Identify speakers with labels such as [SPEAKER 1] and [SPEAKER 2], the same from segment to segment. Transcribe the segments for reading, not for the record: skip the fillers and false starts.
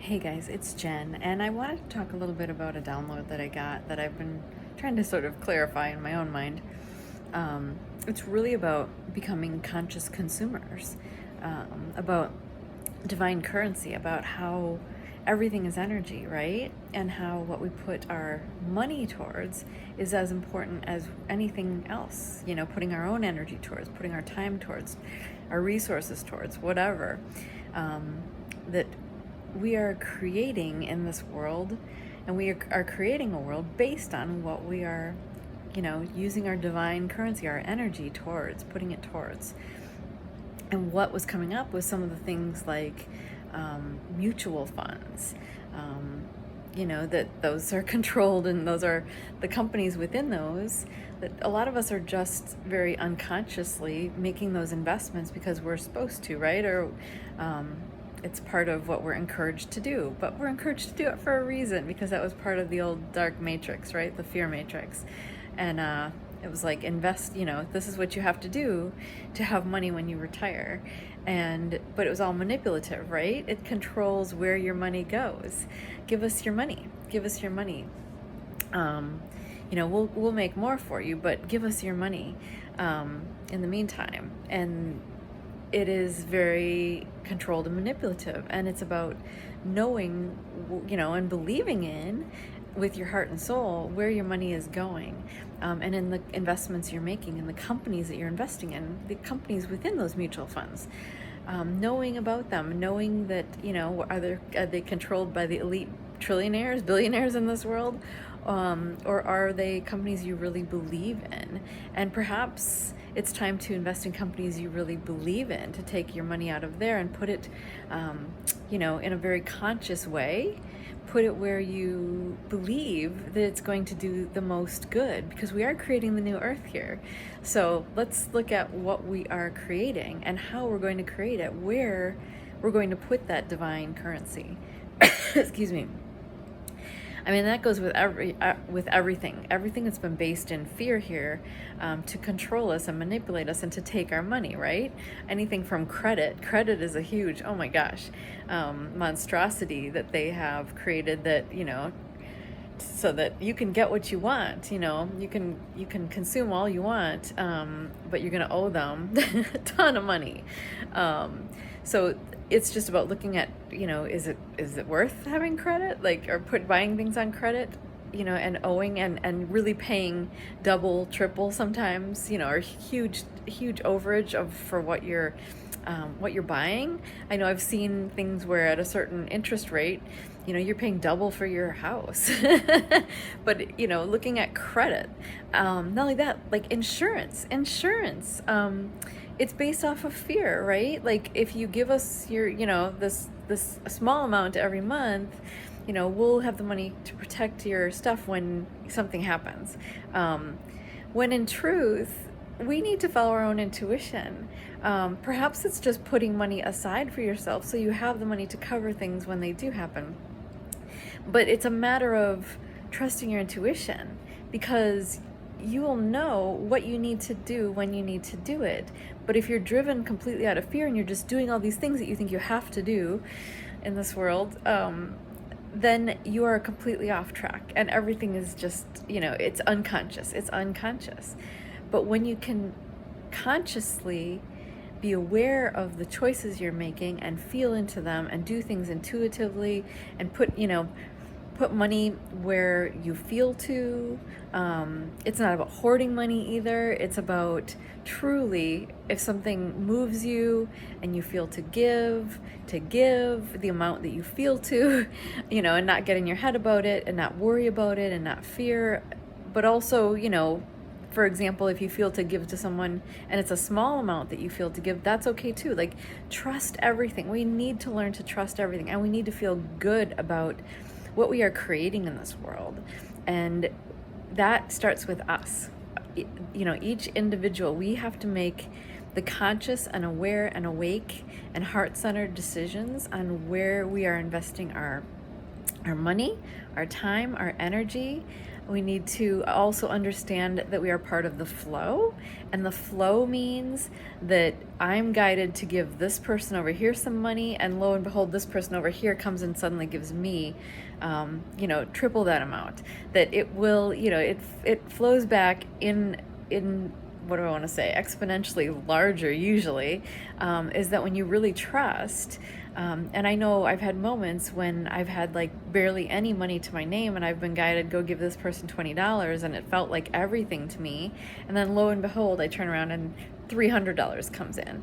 [SPEAKER 1] Hey guys, it's Jen, and I wanted to talk a little bit about a download that I got that I've been trying to sort of clarify in my own mind. It's really about becoming conscious consumers, about divine currency, about how everything is energy, right? And how what we put our money towards is as important as anything else. You know, putting our own energy towards, putting our time towards, our resources towards, whatever. That we are creating in this world, and we are creating a world based on what we are, using our divine currency, our energy towards, putting it towards. And what was coming up was some of the things like mutual funds. That those are controlled, and those are the companies within those, that a lot of us are just very unconsciously making those investments because we're supposed to, right? Or it's part of what we're encouraged to do, but we're encouraged to do it for a reason, because that was part of the old dark matrix, right? The fear matrix. And it was like, invest, this is what you have to do to have money when you retire. But it was all manipulative, right? It controls where your money goes. Give us your money. Give us your money. We'll make more for you, but give us your money in the meantime. And it is very controlled and manipulative, and it's about knowing, and believing in, with your heart and soul, where your money is going, and in the investments you're making, and the companies that you're investing in, the companies within those mutual funds. Knowing about them, knowing that, are they controlled by the elite trillionaires, billionaires in this world, or are they companies you really believe in? And perhaps it's time to invest in companies you really believe in, to take your money out of there and put it, in a very conscious way. Put it where you believe that it's going to do the most good, because we are creating the new earth here. So let's look at what we are creating and how we're going to create it, where we're going to put that divine currency. Excuse me. I mean, that goes with everything that's been based in fear here, to control us and manipulate us and to take our money, right? Anything from credit is a huge, oh my gosh, monstrosity that they have created, that, so that you can get what you want. You can consume all you want, but you're going to owe them a ton of money. So it's just about looking at, is it worth having credit, like, or buying things on credit, and owing, and really paying double, triple sometimes, or huge overage for what you're buying. I know I've seen things where at a certain interest rate, you're paying double for your house. But, looking at credit, not only that, like insurance, it's based off of fear, right? Like, if you give us your, this small amount every month, we'll have the money to protect your stuff when something happens. When in truth, we need to follow our own intuition. Perhaps it's just putting money aside for yourself so you have the money to cover things when they do happen. But it's a matter of trusting your intuition, because you will know what you need to do when you need to do it. But if you're driven completely out of fear and you're just doing all these things that you think you have to do in this world, then you are completely off track, and everything is just, it's unconscious. But when you can consciously be aware of the choices you're making and feel into them and do things intuitively, and put money where you feel to. It's not about hoarding money either. It's about, truly, if something moves you and you feel to give the amount that you feel to, and not get in your head about it, and not worry about it, and not fear. But also, for example, if you feel to give to someone and it's a small amount that you feel to give, that's okay too. Like, trust everything. We need to learn to trust everything, and we need to feel good about what we are creating in this world. And that starts with us. Each individual, we have to make the conscious and aware and awake and heart-centered decisions on where we are investing our money, our time, our energy, We need to also understand that we are part of the flow, and the flow means that I'm guided to give this person over here some money, and lo and behold, this person over here comes and suddenly gives me, triple that amount. That it will, it flows back in what do I want to say, exponentially larger usually, is that when you really trust, and I know I've had moments when I've had like barely any money to my name and I've been guided, go give this person $20, and it felt like everything to me, and then lo and behold, I turn around and $300 comes in.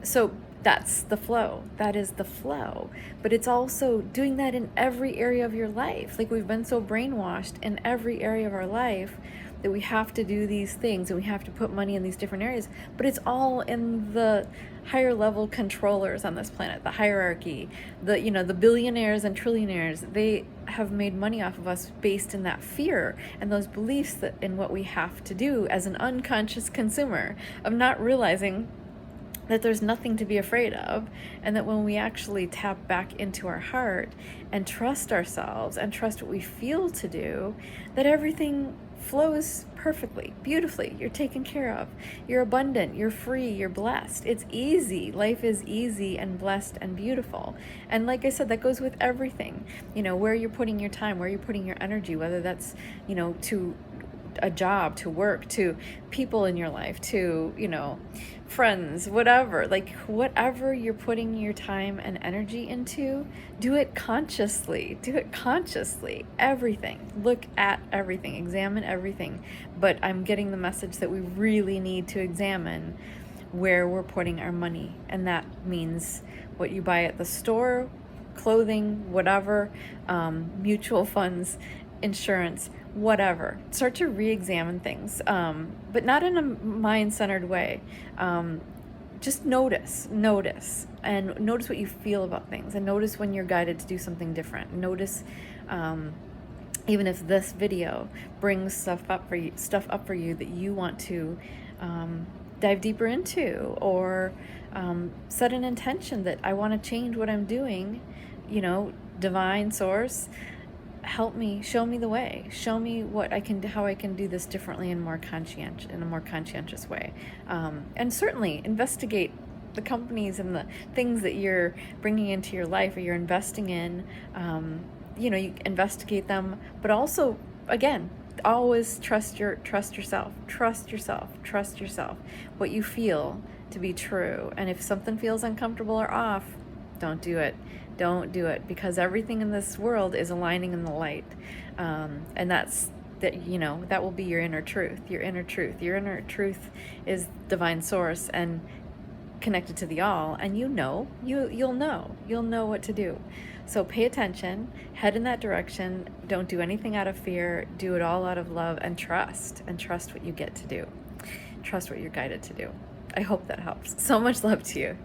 [SPEAKER 1] So that's the flow. That is the flow. But it's also doing that in every area of your life. Like, we've been so brainwashed in every area of our life that we have to do these things and we have to put money in these different areas, but it's all in the higher level controllers on this planet, the hierarchy, the billionaires and trillionaires. They have made money off of us based in that fear and those beliefs that in what we have to do as an unconscious consumer, of not realizing that there's nothing to be afraid of, and that when we actually tap back into our heart and trust ourselves and trust what we feel to do, that everything flows perfectly, beautifully. You're taken care of. You're abundant. You're free. You're blessed. It's easy. Life is easy and blessed and beautiful. And like I said, that goes with everything. Where you're putting your time, where you're putting your energy, whether that's, to a job, to work, to people in your life, to, friends, whatever. Like, whatever you're putting your time and energy into, do it consciously. Do it consciously. Everything. Look at everything. Examine everything. But I'm getting the message that we really need to examine where we're putting our money. And that means what you buy at the store, clothing, whatever, mutual funds, insurance, whatever. Start to re-examine things, but not in a mind-centered way. Just notice, and notice what you feel about things, and notice when you're guided to do something different. Notice, even if this video brings stuff up for you that you want to dive deeper into, or set an intention that I want to change what I'm doing. Divine source, help me, show me the way, show me what I can do, how I can do this differently and in a more conscientious way. And certainly investigate the companies and the things that you're bringing into your life or you're investing in. You investigate them, but also, again, always trust yourself. What you feel to be true. And if something feels uncomfortable or off, don't do it. Don't do it, because everything in this world is aligning in the light. And that will be your inner truth. Your inner truth is divine source and connected to the all, and you'll know what to do. So pay attention, head in that direction. Don't do anything out of fear. Do it all out of love, and trust what you get to do. Trust what you're guided to do. I hope that helps. So much love to you.